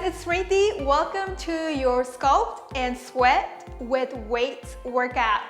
it's Rethi. Welcome to your Sculpt and Sweat with Weights workout.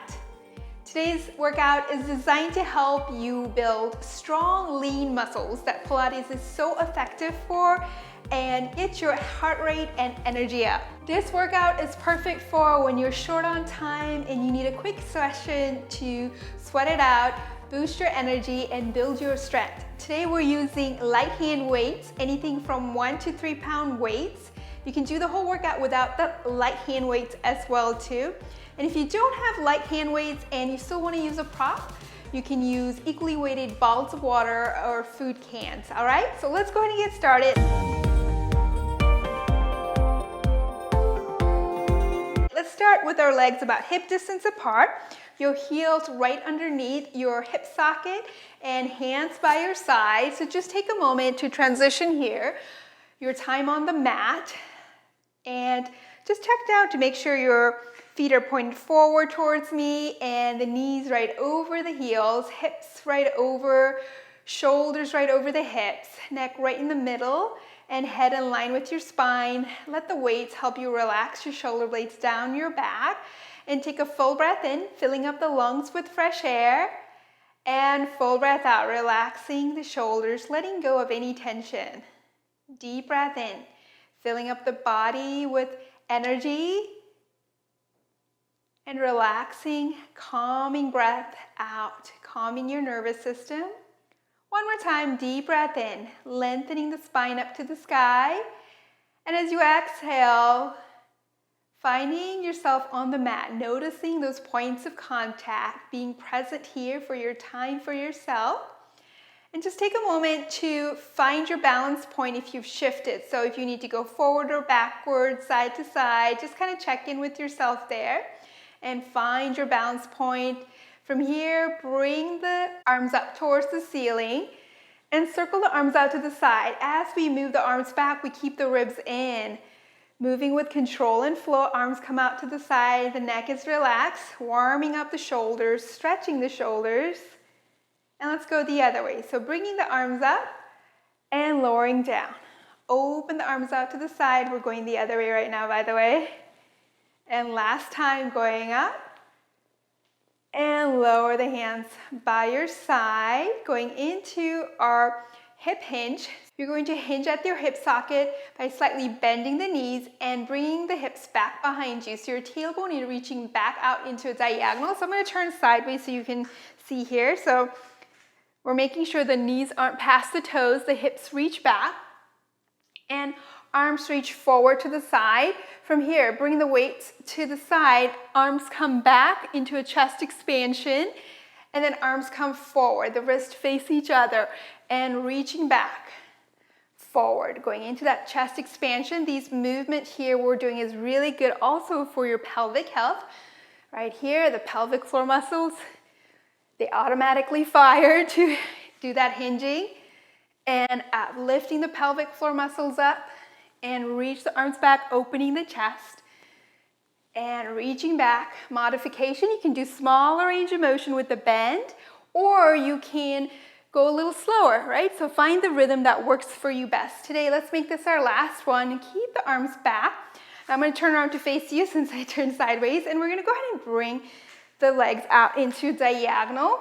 Today's workout is designed to help you build strong, lean muscles that Pilates is so effective for and get your heart rate and energy up. This workout is perfect for when you're short on time and you need a quick session to sweat it out, boost your energy, and build your strength. Today we're using light hand weights, anything from 1 to 3 pound weights. You can do the whole workout without the light hand weights as well too. And if you don't have light hand weights and you still want to use a prop, you can use equally weighted bottles of water or food cans, all right? So let's go ahead and get started. Let's start with our legs about hip distance apart. Your heels right underneath your hip socket and hands by your side. So just take a moment to transition here. Your time on the mat. And just check down to make sure your feet are pointed forward towards me and the knees right over the heels, hips right over, shoulders right over the hips, neck right in the middle, and head in line with your spine. Let the weights help you relax your shoulder blades down your back. And take a full breath in, filling up the lungs with fresh air. And full breath out, relaxing the shoulders, letting go of any tension. Deep breath in, filling up the body with energy. And relaxing, calming breath out, calming your nervous system. One more time, deep breath in, lengthening the spine up to the sky. And as you exhale, finding yourself on the mat, noticing those points of contact, being present here for your time for yourself. And just take a moment to find your balance point if you've shifted. So if you need to go forward or backwards, side to side, just kind of check in with yourself there and find your balance point. From here, bring the arms up towards the ceiling and circle the arms out to the side. As we move the arms back, we keep the ribs in. Moving with control and flow, arms come out to the side, the neck is relaxed, warming up the shoulders, stretching the shoulders. And let's go the other way. So bringing the arms up and lowering down. Open the arms out to the side. We're going the other way right now, by the way. And last time, going up. And lower the hands by your side, going into our hip hinge. You're going to hinge at your hip socket by slightly bending the knees and bringing the hips back behind you. So your tailbone is reaching back out into a diagonal. So I'm going to turn sideways so you can see here. So we're making sure the knees aren't past the toes, the hips reach back, and arms reach forward to the side. From here, bring the weights to the side, arms come back into a chest expansion, and then arms come forward, the wrists face each other, and reaching back forward, going into that chest expansion. These movements here we're doing is really good also for your pelvic health. Right here, the pelvic floor muscles, they automatically fire to do that hinging. And lifting the pelvic floor muscles up and reach the arms back, opening the chest and reaching back. Modification, you can do smaller range of motion with the bend, or you can go a little slower, right? So find the rhythm that works for you best. Today, let's make this our last one and keep the arms back. I'm going to turn around to face you since I turned sideways, and we're going to go ahead and bring the legs out into diagonal.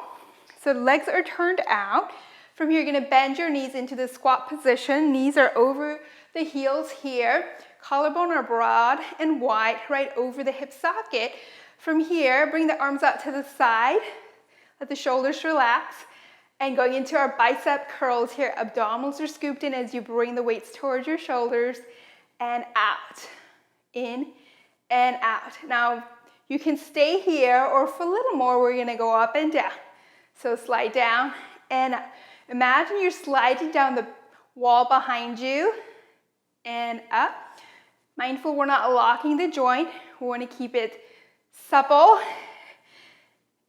So the legs are turned out. From here, you're going to bend your knees into the squat position. Knees are over the heels here. Collarbone are broad and wide right over the hip socket. From here, bring the arms out to the side. Let the shoulders relax. And going into our bicep curls here, abdominals are scooped in as you bring the weights towards your shoulders and out, in and out. Now, you can stay here, or for a little more, we're gonna go up and down. So slide down and up. Imagine you're sliding down the wall behind you and up. Mindful we're not locking the joint. We wanna keep it supple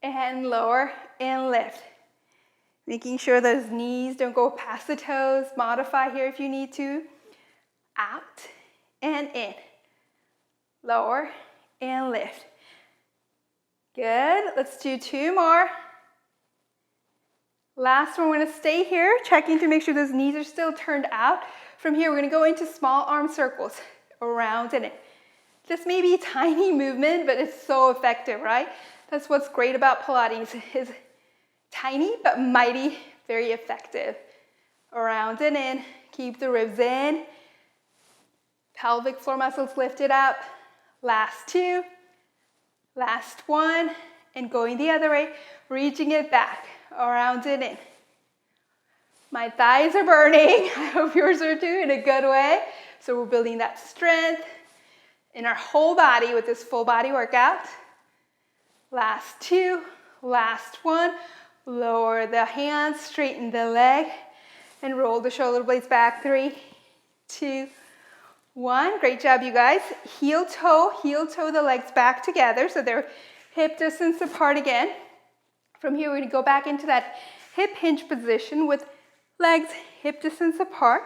and lower and lift. Making sure those knees don't go past the toes. Modify here if you need to. Out and in. Lower and lift. Good. Let's do 2 more. Last one, we're going to stay here, checking to make sure those knees are still turned out. From here, we're going to go into small arm circles. around and in. This may be a tiny movement, but it's so effective, right? That's what's great about Pilates, is tiny but mighty, very effective. Around and in, keep the ribs in. Pelvic floor muscles lifted up. Last two, last one, and going the other way, reaching it back, around and in. My thighs are burning. I hope yours are too, in a good way. So we're building that strength in our whole body with this full body workout. Last two, last one. Lower the hands, straighten the leg, and roll the shoulder blades back. 3, 2, 1. Great job, you guys. Heel toe the legs back together so they're hip distance apart again. From here, we're going to go back into that hip hinge position with legs hip distance apart.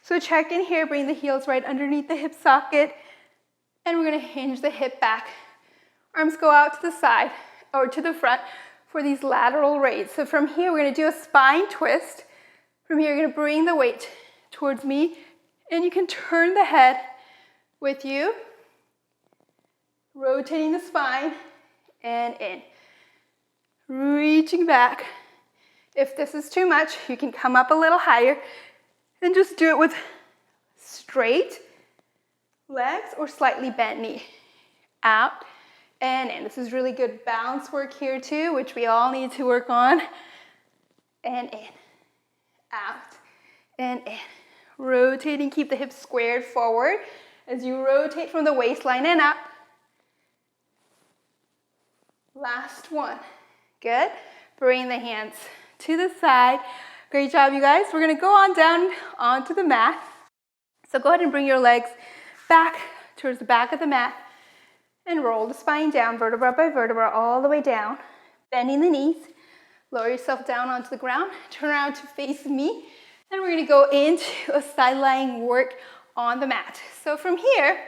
So check in here, bring the heels right underneath the hip socket, and we're going to hinge the hip back. Arms go out to the side or to the front for these lateral raises. So from here, we're going to do a spine twist. From here, you're going to bring the weight towards me, and you can turn the head with you, rotating the spine and in. Reaching back. If this is too much, you can come up a little higher and just do it with straight legs or slightly bent knee. Out and in. This is really good balance work here too, which we all need to work on. And in. Out and in. Rotating, keep the hips squared forward as you rotate from the waistline and up. Last one. Good. Bring the hands to the side. Great job, you guys. We're going to go on down onto the mat. So go ahead and bring your legs back towards the back of the mat and roll the spine down, vertebra by vertebra, all the way down. Bending the knees. Lower yourself down onto the ground. Turn around to face me. And we're going to go into a side lying work on the mat. So from here,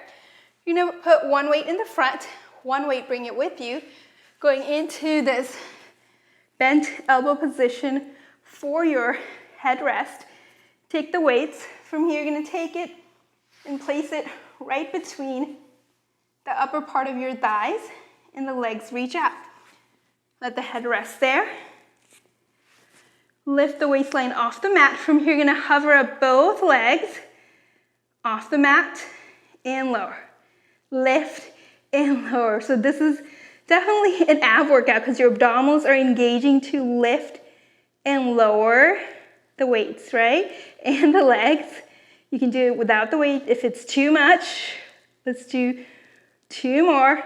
you're going to put one weight in the front, one weight, bring it with you, going into this bent elbow position for your headrest. Take the weights. From here, you're going to take it and place it right between the upper part of your thighs and the legs reach out. Let the head rest there. Lift the waistline off the mat. From here, you're going to hover up both legs off the mat and lower. Lift and lower. So this is definitely an ab workout because your abdominals are engaging to lift and lower the weights, right? And the legs. You can do it without the weight if it's too much. Let's do 2 more.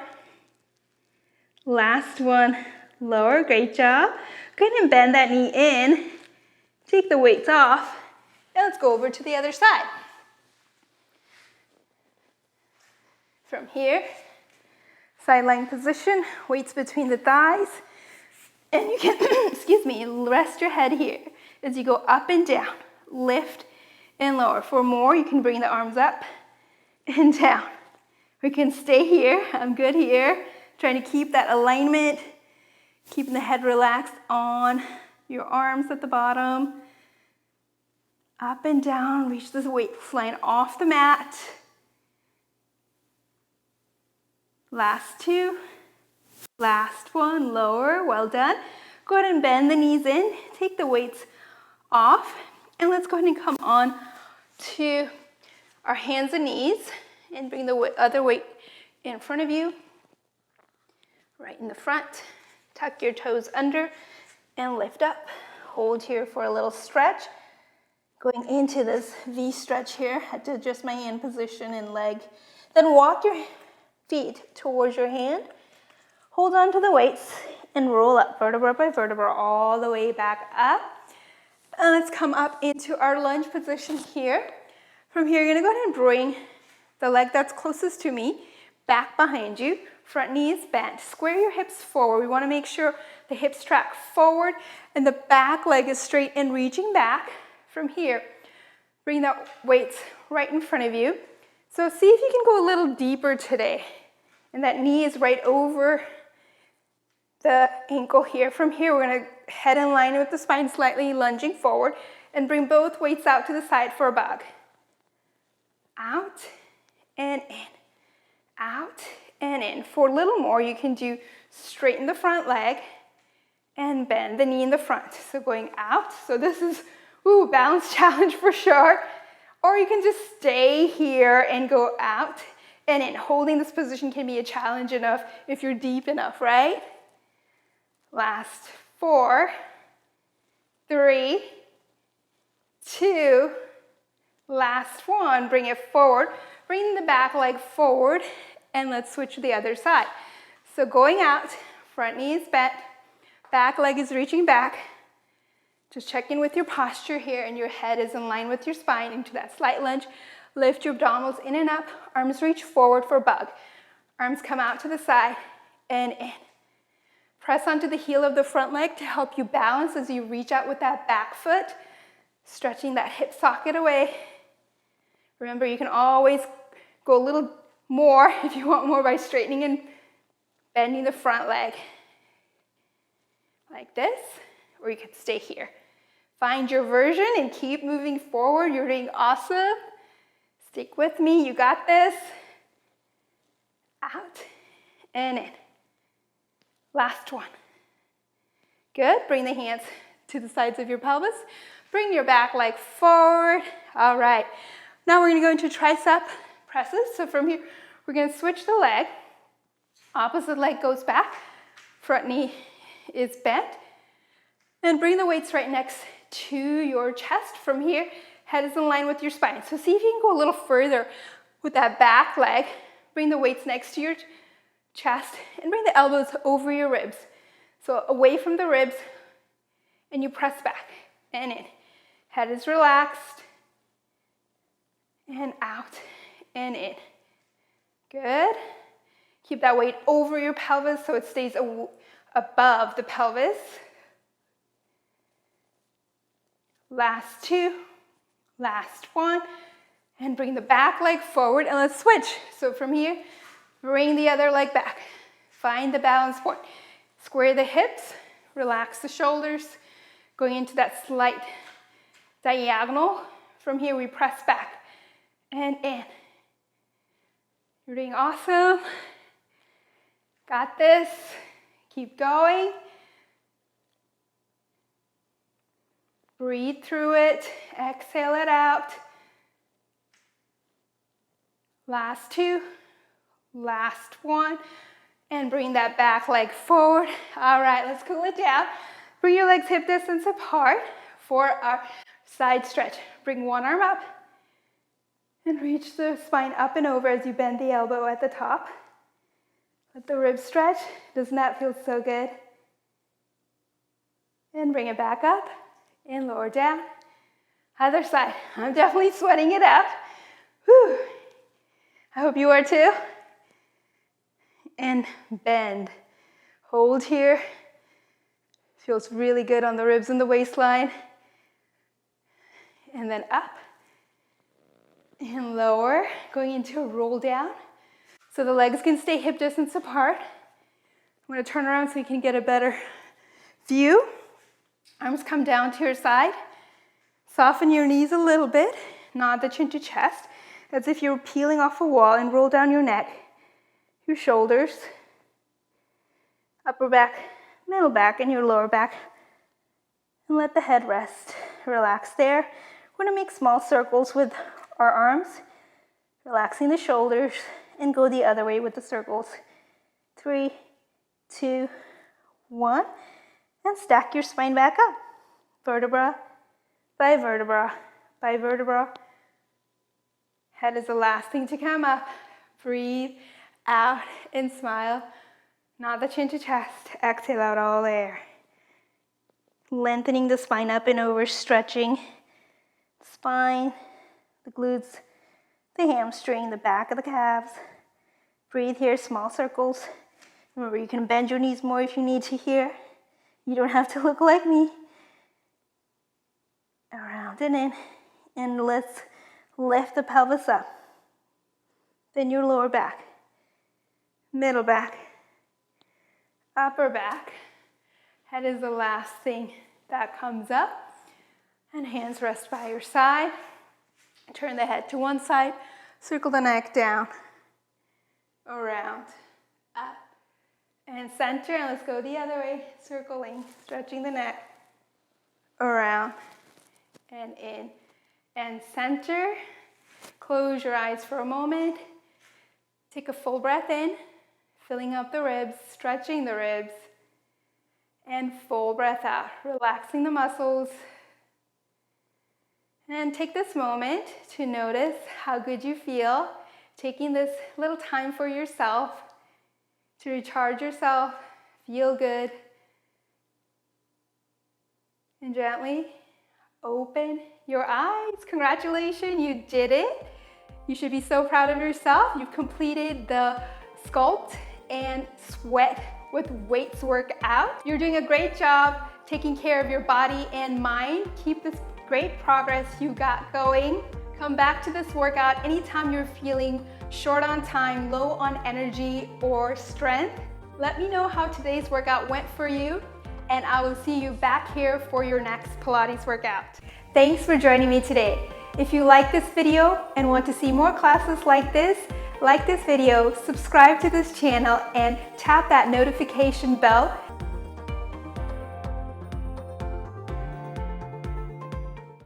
Last one. Lower. Great job. Go ahead and bend that knee in. Take the weights off. And let's go over to the other side. From here, side lying position, weights between the thighs. And you can, excuse me, rest your head here as you go up and down, lift and lower. For more, you can bring the arms up and down. We can stay here. I'm good here. Trying to keep that alignment, keeping the head relaxed on your arms at the bottom. Up and down, reach this weight line off the mat. Last 2. Last one, lower, well done. Go ahead and bend the knees in, take the weights off, and let's go ahead and come on to our hands and knees and bring the other weight in front of you, right in the front. Tuck your toes under and lift up. Hold here for a little stretch. Going into this V stretch here, had to adjust my hand position and leg. Then walk your feet towards your hand. Hold on to the weights and roll up vertebra by vertebra all the way back up. And let's come up into our lunge position here. From here, you're going to go ahead and bring the leg that's closest to me back behind you. Front knee is bent. Square your hips forward. We want to make sure the hips track forward and the back leg is straight and reaching back. From here, bring the weights right in front of you. So see if you can go a little deeper today. And that knee is right over the ankle here. From here, we're going to head in line with the spine, slightly lunging forward, and bring both weights out to the side for a bug. Out and in. Out and in. For a little more, you can do straighten the front leg and bend the knee in the front. So going out. So this is, ooh, balance challenge for sure. Or you can just stay here and go out and in. Holding this position can be a challenge enough if you're deep enough, right? Last 4, 3, 2, last 1. Bring it forward. Bring the back leg forward, and let's switch to the other side. So going out, front knee is bent, back leg is reaching back. Just check in with your posture here, and your head is in line with your spine into that slight lunge. Lift your abdominals in and up, arms reach forward for bug. Arms come out to the side and in. Press onto the heel of the front leg to help you balance as you reach out with that back foot, stretching that hip socket away. Remember, you can always go a little more if you want more by straightening and bending the front leg like this, or you can stay here. Find your version and keep moving forward. You're doing awesome. Stick with me. You got this. Out and in. Last one. Good. Bring the hands to the sides of your pelvis. Bring your back leg forward. All right. Now we're going to go into tricep presses. So from here, we're going to switch the leg. Opposite leg goes back. Front knee is bent. And bring the weights right next to your chest. From here, head is in line with your spine. So see if you can go a little further with that back leg. Bring the weights next to your chest and bring the elbows over your ribs. So away from the ribs, and you press back and in. Head is relaxed and out and in. Good. Keep that weight over your pelvis so it stays above the pelvis. Last 2, last 1, and bring the back leg forward, and let's switch. So from here, bring the other leg back. Find the balance point. Square the hips, relax the shoulders, going into that slight diagonal. From here, we press back and in. You're doing awesome. Got this. Keep going. Breathe through it. Exhale it out. Last 2. Last 1. And bring that back leg forward. All right, let's cool it down. Bring your legs hip distance apart for our side stretch. Bring one arm up and reach the spine up and over as you bend the elbow at the top. Let the ribs stretch. Doesn't that feel so good? And bring it back up and lower down. Other side. I'm definitely sweating it out. Whew. I hope you are too. And bend. Hold here. Feels really good on the ribs and the waistline. And then up and lower, going into a roll down. So the legs can stay hip distance apart. I'm going to turn around so you can get a better view. Arms come down to your side. Soften your knees a little bit. Nod the chin to chest, as if you're peeling off a wall, and roll down your neck, your shoulders, upper back, middle back, and your lower back. And let the head rest. Relax there. We're going to make small circles with our arms, relaxing the shoulders, and go the other way with the circles. 3, 2, 1. And stack your spine back up. Vertebra by vertebra by vertebra. Head is the last thing to come up. Breathe out and smile. Nod the chin to chest. Exhale out all air. Lengthening the spine up and over, stretching the spine, the glutes, the hamstring, the back of the calves. Breathe here, small circles. Remember, you can bend your knees more if you need to here. You don't have to look like me. Around and in. And let's lift the pelvis up. Then your lower back, middle back, upper back. Head is the last thing that comes up. And hands rest by your side. Turn the head to one side, Circle the neck down, around, up, and center, and let's go the other way, circling, stretching the neck, around, and in, and center. Close your eyes for a moment. Take a full breath in, filling up the ribs, stretching the ribs, and full breath out, relaxing the muscles. And take this moment to notice how good you feel, taking this little time for yourself to recharge yourself, feel good, and gently open your eyes. Congratulations, you did it. You should be so proud of yourself. You've completed the Sculpt and Sweat with Weights workout. You're doing a great job taking care of your body and mind. Keep this great progress you got going. Come back to this workout anytime you're feeling short on time, low on energy or strength. Let me know how today's workout went for you, and I will see you back here for your next Pilates workout. Thanks for joining me today. If you like this video and want to see more classes like this video, subscribe to this channel and tap that notification bell